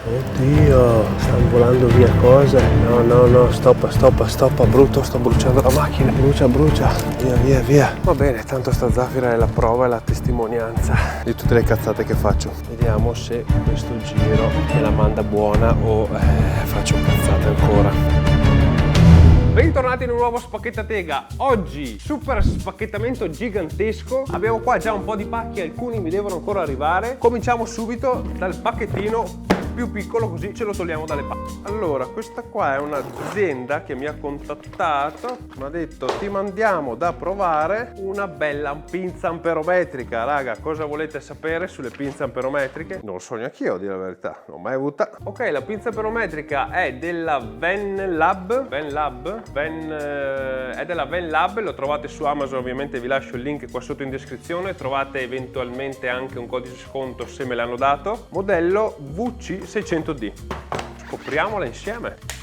Oddio, stanno volando via cose. No, stoppa, brutto, sto bruciando la macchina. Brucia, via. Va bene, tanto sta Zafira è la prova e la testimonianza di tutte le cazzate che faccio. Vediamo se questo giro me la manda buona o faccio cazzate ancora. Bentornati in un nuovo Spacchettatega. Oggi super spacchettamento gigantesco. Abbiamo qua già un po' di pacchi, alcuni mi devono ancora arrivare. Cominciamo subito dal pacchettino più piccolo, così ce lo togliamo dalle palle. Allora, questa qua è un'azienda che mi ha contattato, mi ha detto ti mandiamo da provare una bella pinza amperometrica. Raga, cosa volete sapere sulle pinze amperometriche? Non lo so neanche io, a dire la verità, non l'ho mai avuta. Ok, la pinza amperometrica è della Venlab, è della Venlab, lo trovate su Amazon, ovviamente vi lascio il link qua sotto in descrizione, trovate eventualmente anche un codice sconto se me l'hanno dato. Modello VC600D. Scopriamola insieme.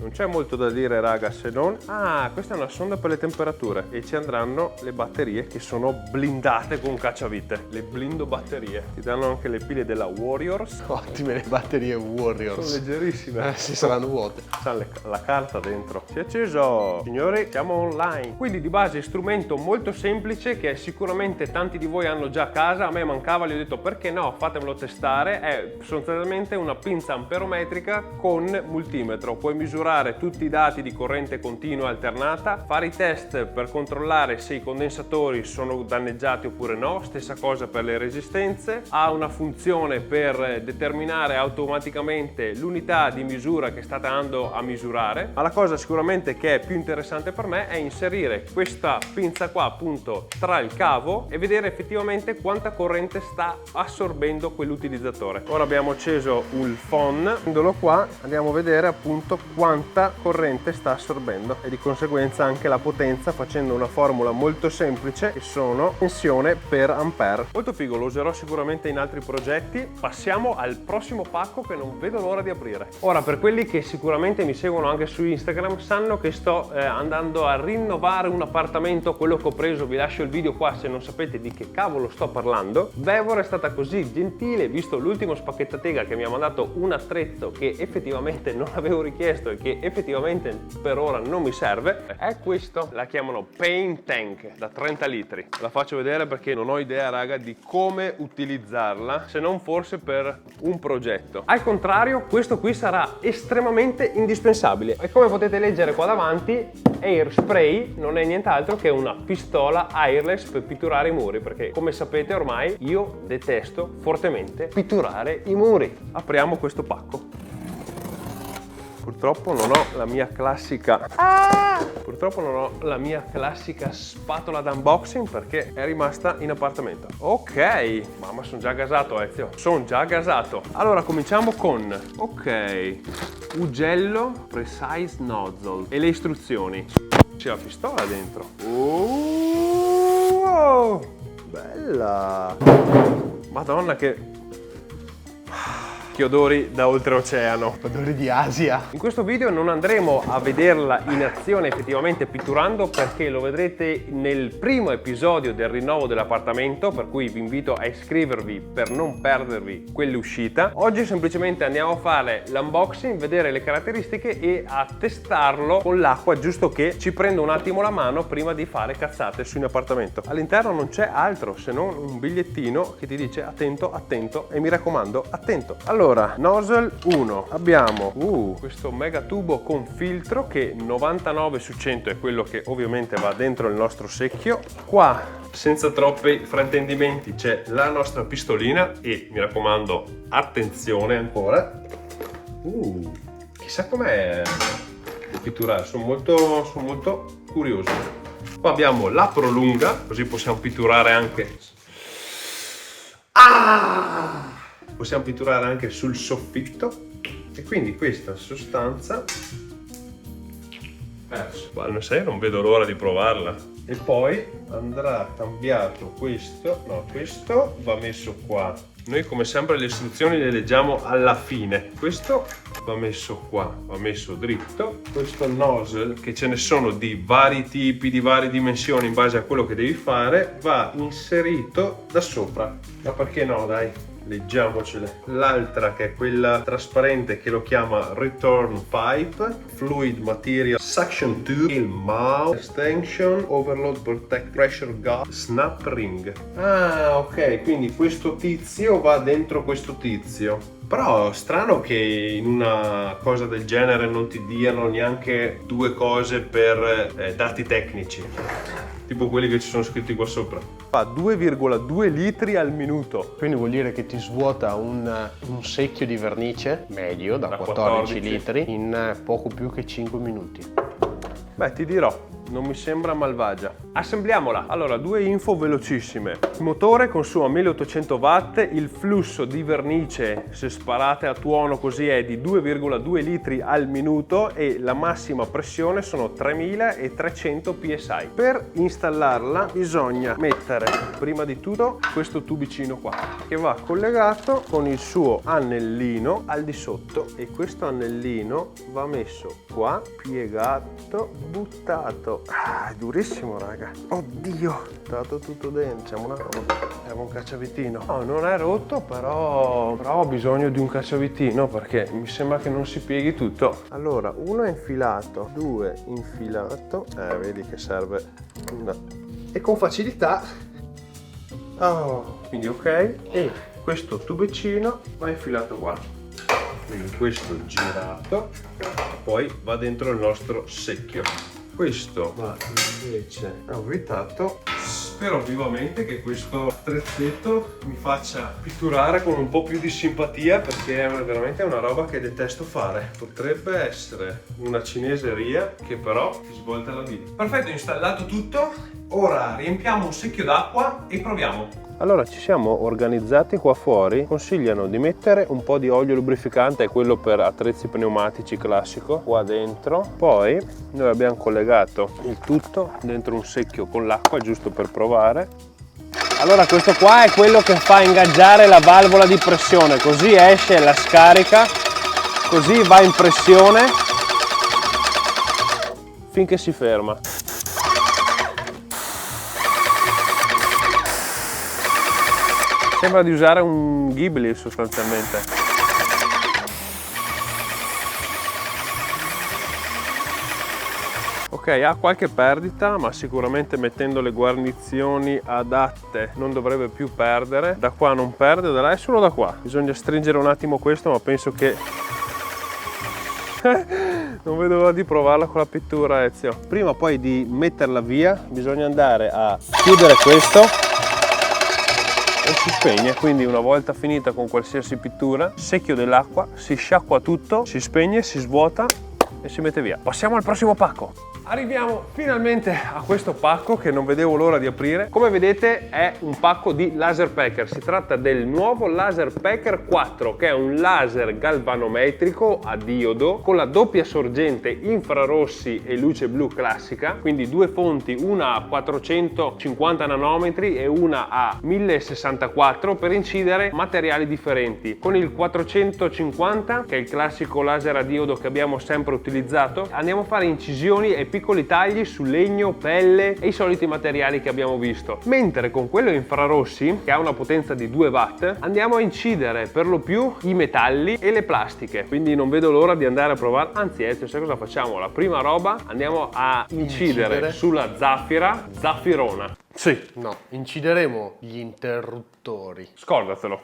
Non c'è molto da dire, raga, se non... Ah, questa è una sonda per le temperature e ci andranno le batterie che sono blindate con cacciavite. Le blindo batterie. Ti danno anche le pile della Warriors. Ottime le batterie Warriors. Sono leggerissime. Sì, saranno vuote. C'hanno la carta dentro. Si è acceso. Signori, siamo online. Quindi di base strumento molto semplice che sicuramente tanti di voi hanno già a casa. A me mancava, gli ho detto perché no, fatemelo testare. È sostanzialmente una pinza amperometrica con multimetro. Puoi misurare tutti i dati di corrente continua e alternata, fare i test per controllare se i condensatori sono danneggiati oppure no, stessa cosa per le resistenze, ha una funzione per determinare automaticamente l'unità di misura che state andando a misurare, ma la cosa sicuramente che è più interessante per me è inserire questa pinza qua appunto tra il cavo e vedere effettivamente quanta corrente sta assorbendo quell'utilizzatore. Ora abbiamo acceso il phon, prendolo qua, andiamo a vedere appunto quanta corrente sta assorbendo e di conseguenza anche la potenza, facendo una formula molto semplice che sono tensione per ampere. Molto figo, lo userò sicuramente in altri progetti. Passiamo al prossimo pacco che non vedo l'ora di aprire. Ora, per quelli che sicuramente mi seguono anche su Instagram sanno che sto andando a rinnovare un appartamento, quello che ho preso, vi lascio il video qua se non sapete di che cavolo sto parlando. Devor è stata così gentile, visto l'ultimo Spacchettatega che mi ha mandato un attrezzo che effettivamente non avevo richiesto e che effettivamente per ora non mi serve. È questo, la chiamano Paint Tank da 30 litri. La faccio vedere perché non ho idea, raga, di come utilizzarla, se non forse per un progetto. Al contrario, questo qui sarà estremamente indispensabile e come potete leggere qua davanti, Air Spray non è nient'altro che una pistola airless per pitturare i muri, perché come sapete ormai io detesto fortemente pitturare i muri. Apriamo questo pacco. Purtroppo non ho la mia classica spatola d'unboxing perché è rimasta in appartamento. Ok, mamma, sono già gasato, Ezio. Sono già gasato. Allora cominciamo con ugello precise nozzle e le istruzioni. C'è la pistola dentro. Oh, bella. Madonna che odori da oltreoceano. Odori di Asia. In questo video non andremo a vederla in azione effettivamente pitturando perché lo vedrete nel primo episodio del rinnovo dell'appartamento, per cui vi invito a iscrivervi per non perdervi quell'uscita. Oggi semplicemente andiamo a fare l'unboxing, vedere le caratteristiche e a testarlo con l'acqua, giusto che ci prendo un attimo la mano prima di fare cazzate su un appartamento. All'interno non c'è altro se non un bigliettino che ti dice attento, attento e mi raccomando attento. Allora, nozzle 1, abbiamo questo mega tubo con filtro che 99 su 100 è quello che ovviamente va dentro il nostro secchio. Qua, senza troppi fraintendimenti, c'è la nostra pistolina e mi raccomando attenzione ancora. Chissà com'è pitturare, sono molto curioso. Qua abbiamo la prolunga, così possiamo pitturare anche possiamo pitturare anche sul soffitto e quindi questa sostanza non sai, non vedo l'ora di provarla. E poi andrà cambiato questo va messo qua. Noi come sempre le istruzioni le leggiamo alla fine. Questo va messo qua, va messo dritto. Questo nozzle, che ce ne sono di vari tipi, di varie dimensioni in base a quello che devi fare, va inserito da sopra. Ma perché no, dai? leggiamocele. L'altra che è quella trasparente che lo chiama Return Pipe, Fluid Material Suction Tube, il mouth extension, Overload Protect Pressure Gas, Snap Ring. Ah, ok, quindi questo tizio va dentro questo tizio. Però strano che in una cosa del genere non ti diano neanche due cose per dati tecnici, tipo quelli che ci sono scritti qua sopra. Fa 2,2 litri al minuto. Quindi vuol dire che ti svuota un secchio di vernice medio da 14 litri in poco più che 5 minuti. Beh, ti dirò, non mi sembra malvagia. Assembliamola. Allora, due info velocissime. Il motore consuma 1800 watt, il flusso di vernice, se sparate a tuono così, è di 2,2 litri al minuto e la massima pressione sono 3300 psi. Per installarla bisogna mettere prima di tutto questo tubicino qua, che va collegato con il suo anellino al di sotto, e questo anellino va messo qua, piegato, buttato. È durissimo, raga. Oddio, dato tutto dentro. Siamo una roba. Serve un cacciavitino. No, non è rotto, però ho bisogno di un cacciavitino perché mi sembra che non si pieghi tutto. Allora, uno è infilato, due infilato. Vedi che serve una. E con facilità. Oh, quindi ok. E questo tubicino va infilato qua. Quindi questo girato, poi va dentro il nostro secchio. Questo va invece avvitato. Spero vivamente che questo attrezzetto mi faccia pitturare con un po' più di simpatia, perché è veramente una roba che detesto fare. Potrebbe essere una cineseria che però ti svolta la vita. Perfetto, installato tutto. Ora riempiamo un secchio d'acqua e proviamo. Allora, ci siamo organizzati qua fuori. Consigliano di mettere un po' di olio lubrificante, è quello per attrezzi pneumatici classico, qua dentro. Poi noi abbiamo collegato il tutto dentro un secchio con l'acqua, giusto per provare. Allora, questo qua è quello che fa ingaggiare la valvola di pressione, così esce la scarica, così va in pressione finché si ferma. Sembra di usare un Ghibli sostanzialmente. Ok, ha qualche perdita, ma sicuramente mettendo le guarnizioni adatte non dovrebbe più perdere. Da qua non perde, da là è solo da qua. Bisogna stringere un attimo questo, ma penso che non vedo l'ora di provarla con la pittura, Ezio. Prima poi di metterla via bisogna andare a chiudere questo e si spegne. Quindi una volta finita con qualsiasi pittura, secchio dell'acqua, si sciacqua tutto, si spegne, si svuota e si mette via. Passiamo al prossimo pacco. Arriviamo finalmente a questo pacco che non vedevo l'ora di aprire. Come vedete è un pacco di laser packer. Si tratta del nuovo laser packer 4, che è un laser galvanometrico a diodo con la doppia sorgente infrarossi e luce blu classica, quindi due fonti, una a 450 nanometri e una a 1064, per incidere materiali differenti. Con il 450, che è il classico laser a diodo che abbiamo sempre utilizzato, andiamo a fare incisioni e piccoli tagli su legno, pelle e i soliti materiali che abbiamo visto. Mentre con quello infrarossi, che ha una potenza di 2 watt, andiamo a incidere per lo più i metalli e le plastiche. Quindi non vedo l'ora di andare a provare. Anzi, sai cosa facciamo? La prima roba, andiamo a incidere sulla zaffirona. Sì. No, incideremo gli interruttori. Scordatelo.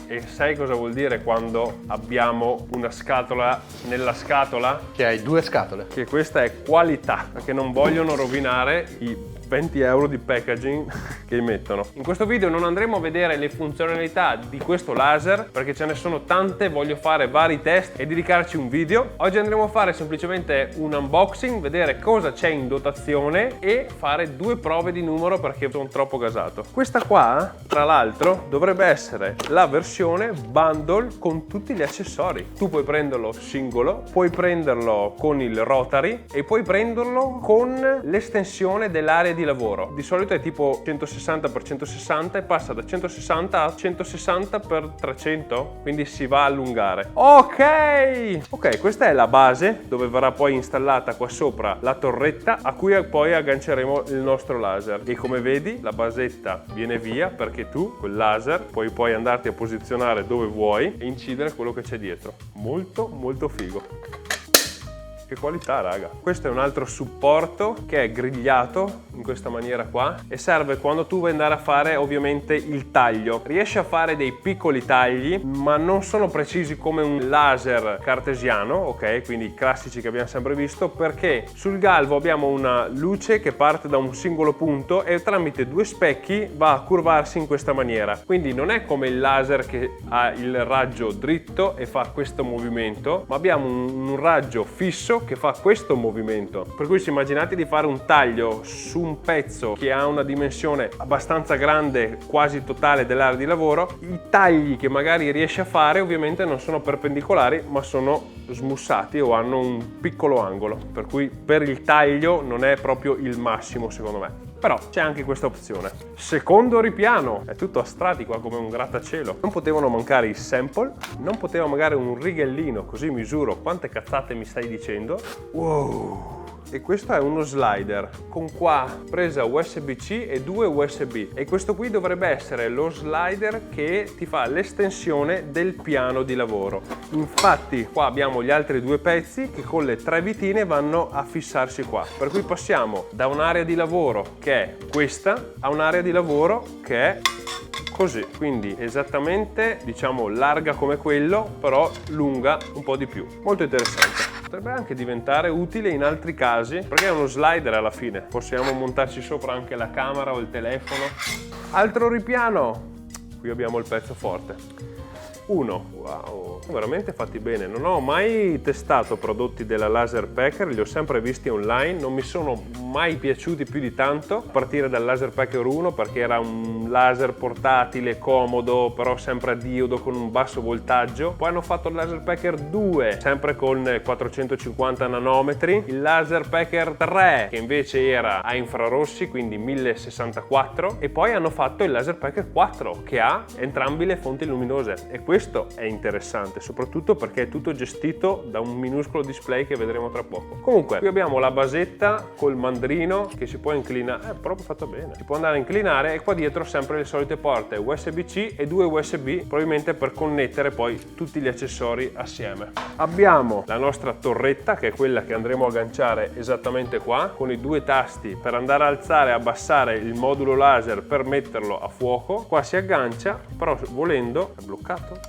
E sai cosa vuol dire quando abbiamo una scatola nella scatola? Che hai due scatole. Che questa è qualità, perché non vogliono rovinare i 20 euro di packaging che mettono. In questo video non andremo a vedere le funzionalità di questo laser perché ce ne sono tante, voglio fare vari test e dedicarci un video. Oggi andremo a fare semplicemente un unboxing, vedere cosa c'è in dotazione e fare due prove di numero perché sono troppo gasato. Questa qua, tra l'altro, dovrebbe essere la versione bundle con tutti gli accessori. Tu puoi prenderlo singolo, puoi prenderlo con il rotary e puoi prenderlo con l'estensione dell'area di lavoro. Di solito è tipo 160 x 160 e passa da 160 a 160 x 300, quindi si va a allungare. Ok, questa è la base dove verrà poi installata qua sopra la torretta a cui poi agganceremo il nostro laser. E come vedi la basetta viene via perché tu col laser puoi poi andarti a posizionare dove vuoi e incidere quello che c'è dietro. Molto molto figo. Che qualità, raga. Questo è un altro supporto che è grigliato in questa maniera qua e serve quando tu vuoi andare a fare ovviamente il taglio. Riesci a fare dei piccoli tagli ma non sono precisi come un laser cartesiano, ok? Quindi i classici che abbiamo sempre visto, perché sul galvo abbiamo una luce che parte da un singolo punto e tramite due specchi va a curvarsi in questa maniera. Quindi non è come il laser che ha il raggio dritto e fa questo movimento, ma abbiamo un raggio fisso che fa questo movimento. Per cui se immaginate di fare un taglio su un pezzo che ha una dimensione abbastanza grande, quasi totale dell'area di lavoro, i tagli che magari riesci a fare ovviamente non sono perpendicolari ma sono smussati o hanno un piccolo angolo, per cui per il taglio non è proprio il massimo secondo me. Però c'è anche questa opzione. Secondo ripiano, è tutto a strati qua come un grattacielo. Non potevano mancare i sample, non poteva magari un rigellino, così misuro quante cazzate mi stai dicendo. Wow! E questo è uno slider con qua presa USB-C e due USB, e questo qui dovrebbe essere lo slider che ti fa l'estensione del piano di lavoro. Infatti qua abbiamo gli altri due pezzi che con le tre vitine vanno a fissarsi qua, per cui passiamo da un'area di lavoro che è questa a un'area di lavoro che è così, quindi esattamente diciamo larga come quello, però lunga un po' di più. Molto interessante. Potrebbe anche diventare utile in altri casi perché è uno slider alla fine, possiamo montarci sopra anche la camera o il telefono. Altro ripiano, qui abbiamo il pezzo forte. Wow, veramente fatti bene. Non ho mai testato prodotti della Laserpacker, li ho sempre visti online, non mi sono mai piaciuti più di tanto, a partire dal Laserpacker 1 perché era un laser portatile, comodo, però sempre a diodo con un basso voltaggio. Poi hanno fatto il Laserpacker 2, sempre con 450 nanometri, il Laserpacker 3 che invece era a infrarossi, quindi 1064, e poi hanno fatto il Laserpacker 4 che ha entrambe le fonti luminose, e questo è interessante soprattutto perché è tutto gestito da un minuscolo display che vedremo tra poco. Comunque qui abbiamo la basetta col mandrino che si può inclinare, è proprio fatto bene, si può andare a inclinare, e qua dietro sempre le solite porte USB-C e due USB, probabilmente per connettere poi tutti gli accessori assieme. Abbiamo la nostra torretta che è quella che andremo a agganciare esattamente qua, con i due tasti per andare a alzare e abbassare il modulo laser per metterlo a fuoco. Qua si aggancia, però volendo è bloccato.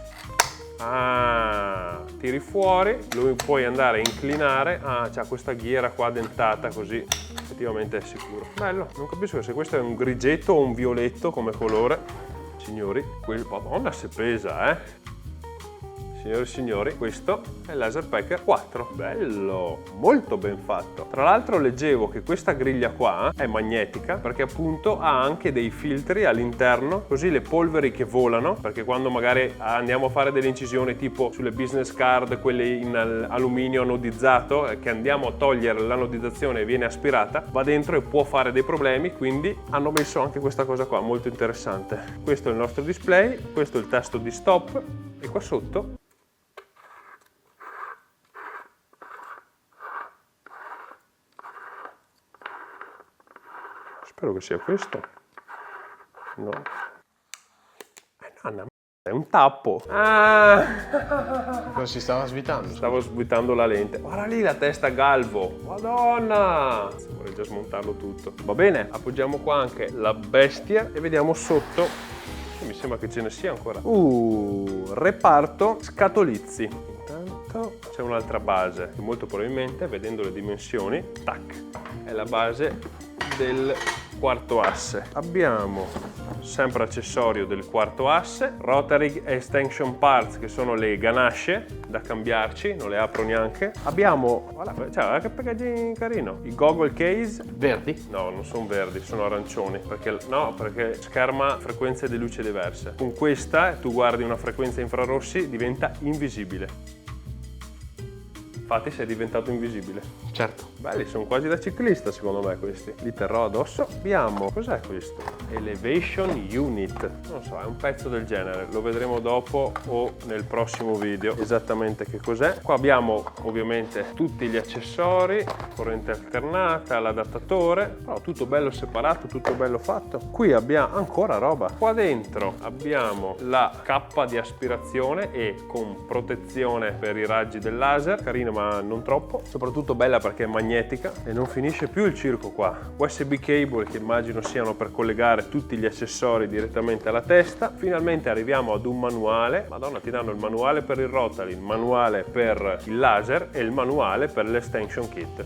Tiri fuori, lo puoi andare a inclinare. C'ha questa ghiera qua dentata, così effettivamente è sicuro. Bello, non capisco se questo è un grigetto o un violetto come colore. Signori, madonna se pesa, Signore e signori, questo è il Laserpacker 4. Bello, molto ben fatto. Tra l'altro leggevo che questa griglia qua è magnetica perché appunto ha anche dei filtri all'interno, così le polveri che volano, perché quando magari andiamo a fare delle incisioni tipo sulle business card, quelle in alluminio anodizzato, che andiamo a togliere l'anodizzazione e viene aspirata, va dentro e può fare dei problemi, quindi hanno messo anche questa cosa qua, molto interessante. Questo è il nostro display, questo è il tasto di stop, e qua sotto spero che sia questo. No. Anna, è un tappo. Cosa si stava svitando? Stavo svitando la lente. Guarda lì la testa galvo. Madonna! Vorrei già smontarlo tutto. Va bene, appoggiamo qua anche la bestia e vediamo sotto. Mi sembra che ce ne sia ancora. Reparto scatolizzi. Intanto c'è un'altra base che molto probabilmente, vedendo le dimensioni, tac, è la base del quarto asse. Abbiamo sempre accessorio del quarto asse, rotary extension parts che sono le ganasce da cambiarci, non le apro neanche. Abbiamo, guarda che packagging carino, i goggle case verdi? No, non sono verdi, sono arancioni, perché scherma frequenze di luce diverse. Con questa tu guardi una frequenza infrarossi, diventa invisibile. Infatti sei diventato invisibile. Certo. Belli, sono quasi da ciclista secondo me questi. Li terrò addosso. Abbiamo, cos'è questo? Elevation Unit. Non so, è un pezzo del genere. Lo vedremo dopo o nel prossimo video esattamente che cos'è. Qua abbiamo ovviamente tutti gli accessori, corrente alternata, l'adattatore, però tutto bello separato, tutto bello fatto. Qui abbiamo ancora roba. Qua dentro abbiamo la cappa di aspirazione e con protezione per i raggi del laser, carina ma non troppo, soprattutto bella perché è magnetica e non finisce più il circo qua. USB cable che immagino siano per collegare tutti gli accessori direttamente alla testa. Finalmente arriviamo ad un manuale. Madonna, ti danno il manuale per il Rotary, il manuale per il laser e il manuale per l'extension kit.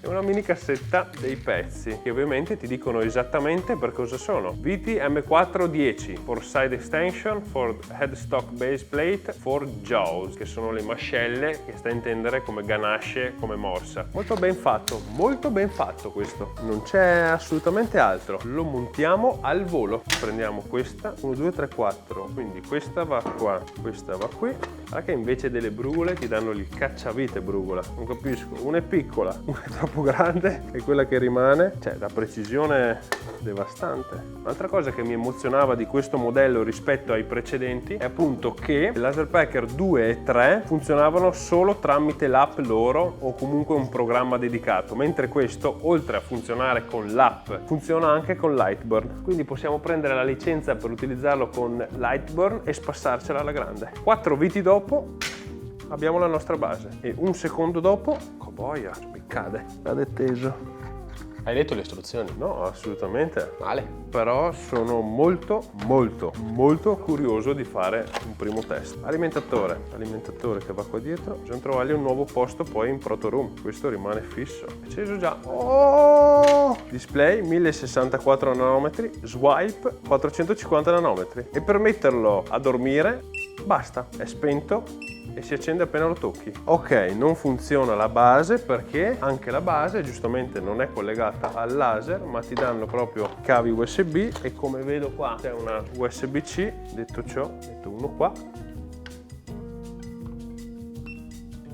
È una mini cassetta dei pezzi che ovviamente ti dicono esattamente per cosa sono. VT M410 for side extension, for headstock base plate, for jaws, che sono le mascelle che sta a intendere come ganasce, come morsa. Molto ben fatto questo. Non c'è assolutamente altro. Lo montiamo al volo. Prendiamo questa, 1, 2, 3, 4. Quindi questa va qua, questa va qui. Guarda che invece delle brugole ti danno il cacciavite brugola. Non capisco, una è piccola, una è troppo grande e quella che rimane, cioè la precisione devastante. Un'altra cosa che mi emozionava di questo modello rispetto ai precedenti è appunto che il Laserpacker 2 e 3 funzionavano solo tramite l'app loro o comunque un programma dedicato, mentre questo, oltre a funzionare con l'app, funziona anche con Lightburn. Quindi possiamo prendere la licenza per utilizzarlo con Lightburn e spassarcela alla grande. 4 viti dopo abbiamo la nostra base e un secondo dopo, boia, mi cade teso. Hai letto le istruzioni? No, assolutamente. Male. Però sono molto curioso di fare un primo test. Alimentatore che va qua dietro. Bisogna trovargli un nuovo posto poi in Proto Room. Questo rimane fisso. Acceso già. Oh! Display 1064 nanometri, swipe 450 nanometri. E per metterlo a dormire basta, è spento e si accende appena lo tocchi. Ok, non funziona la base perché anche la base giustamente non è collegata al laser, ma ti danno proprio cavi USB e come vedo qua c'è una USB-C. Detto ciò, metto uno qua.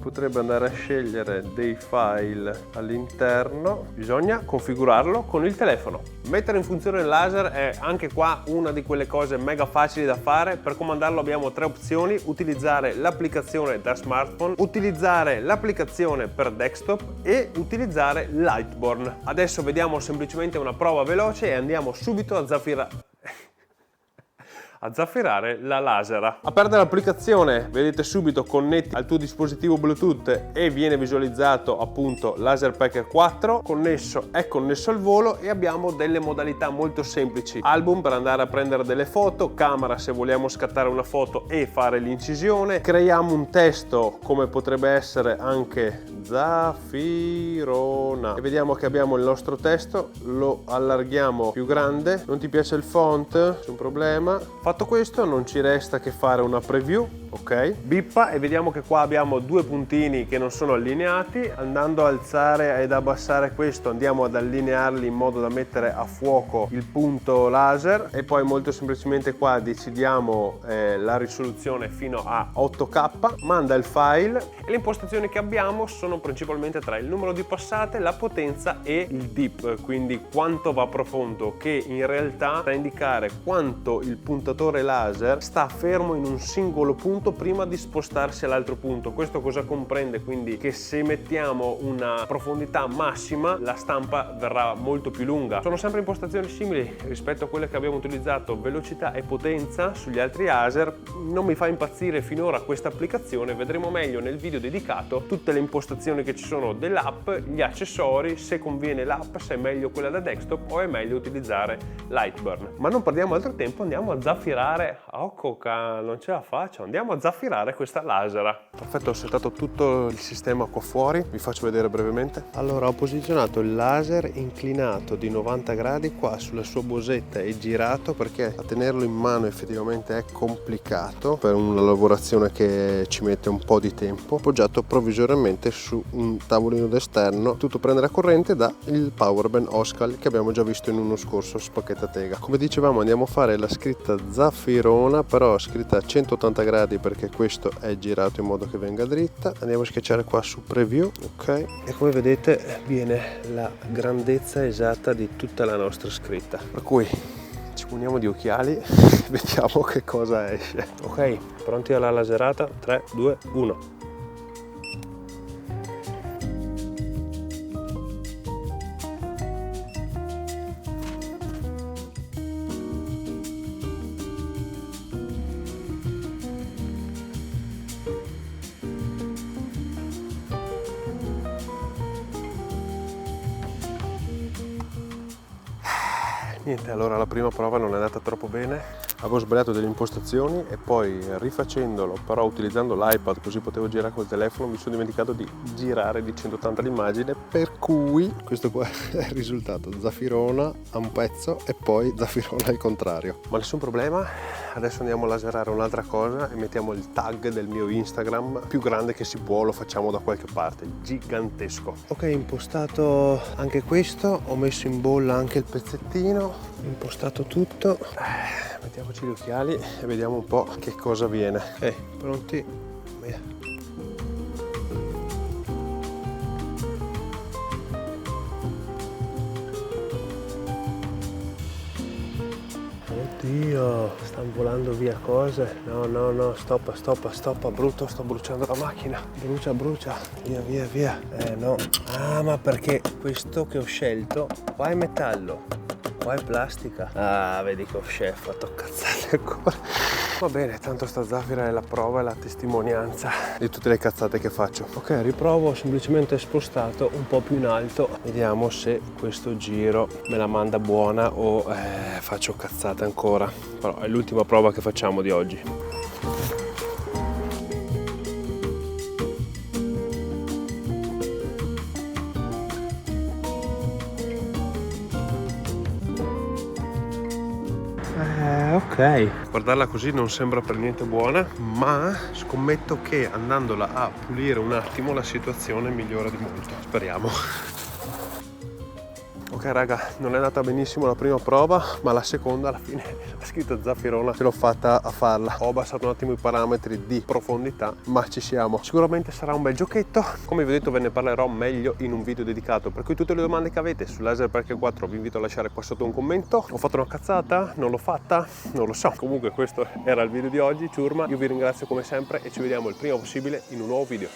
Potrebbe andare a scegliere dei file all'interno, bisogna configurarlo con il telefono. Mettere in funzione il laser è anche qua una di quelle cose mega facili da fare. Per comandarlo abbiamo 3 opzioni: utilizzare l'applicazione da smartphone, utilizzare l'applicazione per desktop e utilizzare Lightburn. Adesso vediamo semplicemente una prova veloce e andiamo subito a zaffirare la lasera. Aperte l'applicazione, vedete subito connetti al tuo dispositivo Bluetooth e viene visualizzato appunto Laserpacker 4, è connesso al volo e abbiamo delle modalità molto semplici: album per andare a prendere delle foto, camera se vogliamo scattare una foto e fare l'incisione, creiamo un testo come potrebbe essere anche Zaffirona e vediamo che abbiamo il nostro testo, lo allarghiamo più grande. Non ti piace il font? C'è un problema. Fatto questo non ci resta che fare una preview, ok? Bippa e vediamo che qua abbiamo 2 puntini che non sono allineati. Andando a alzare ed abbassare questo andiamo ad allinearli in modo da mettere a fuoco il punto laser e poi molto semplicemente qua decidiamo la risoluzione fino a 8K, manda il file e le impostazioni che abbiamo sono principalmente 3: il numero di passate, la potenza e il dip, quindi quanto va profondo, che in realtà sta a indicare quanto il puntatore laser sta fermo in un singolo punto prima di spostarsi all'altro punto. Questo cosa comprende? Quindi che se mettiamo una profondità massima la stampa verrà molto più lunga. Sono sempre impostazioni simili rispetto a quelle che abbiamo utilizzato, velocità e potenza sugli altri laser. Non mi fa impazzire finora questa applicazione, vedremo meglio nel video dedicato tutte le impostazioni che ci sono dell'app, gli accessori, se conviene l'app, se è meglio quella da desktop o è meglio utilizzare Lightburn. Ma non perdiamo altro tempo, andiamo a zaffirare. Non ce la faccio, andiamo a zaffirare questa lasera. Perfetto, ho settato tutto il sistema qua fuori, vi faccio vedere brevemente. Allora, ho posizionato il laser inclinato di 90 gradi qua sulla sua bosetta e girato perché a tenerlo in mano effettivamente è complicato per una lavorazione che ci mette un po' di tempo. Appoggiato provvisoriamente su un tavolino d'esterno, tutto prende la corrente da il Powerben Oscal che abbiamo già visto in uno scorso spacchettatega. Come dicevamo, andiamo a fare la scritta Zaffirona, però scritta a 180 gradi perché questo è girato in modo che venga dritta. Andiamo a schiacciare qua su preview, ok, e come vedete viene la grandezza esatta di tutta la nostra scritta, per cui ci poniamo di occhiali vediamo che cosa esce. Ok, pronti alla laserata? 3, 2, 1. Niente, allora la prima prova non è andata troppo bene, avevo sbagliato delle impostazioni e poi rifacendolo, però utilizzando l'iPad così potevo girare col telefono, mi sono dimenticato di girare di 180 l'immagine, per cui questo qua è il risultato: Zafirona a un pezzo e poi Zafirona al contrario. Ma nessun problema, adesso andiamo a laserare un'altra cosa e mettiamo il tag del mio Instagram più grande che si può, lo facciamo da qualche parte, gigantesco. Ok, impostato anche questo, ho messo in bolla anche il pezzettino, impostato tutto, mettiamoci gli occhiali e vediamo un po' che cosa viene. Ok, pronti? Via. Oddio, stanno volando via cose. No, stoppa, brutto, sto bruciando la macchina. Brucia, via. No. Ah, ma perché questo che ho scelto, qua è metallo, qua è plastica. Ah, vedi che ho fatto cazzate ancora. Va bene, tanto sta Zafira è la prova e la testimonianza di tutte le cazzate che faccio. Ok, riprovo, ho semplicemente spostato un po' più in alto. Vediamo se questo giro me la manda buona o faccio cazzate ancora. Però è l'ultima prova che facciamo di oggi. Ok, guardarla così non sembra per niente buona, ma scommetto che andandola a pulire un attimo la situazione migliora di molto, speriamo. Ok raga, non è andata benissimo la prima prova, ma la seconda alla fine la scritta Zafirona ce l'ho fatta a farla. Ho abbassato un attimo i parametri di profondità, ma ci siamo. Sicuramente sarà un bel giochetto. Come vi ho detto, ve ne parlerò meglio in un video dedicato, per cui tutte le domande che avete sul Laser Perk 4 vi invito a lasciare qua sotto un commento. Ho fatto una cazzata? Non l'ho fatta? Non lo so. Comunque questo era il video di oggi, ciurma. Io vi ringrazio come sempre e ci vediamo il prima possibile in un nuovo video.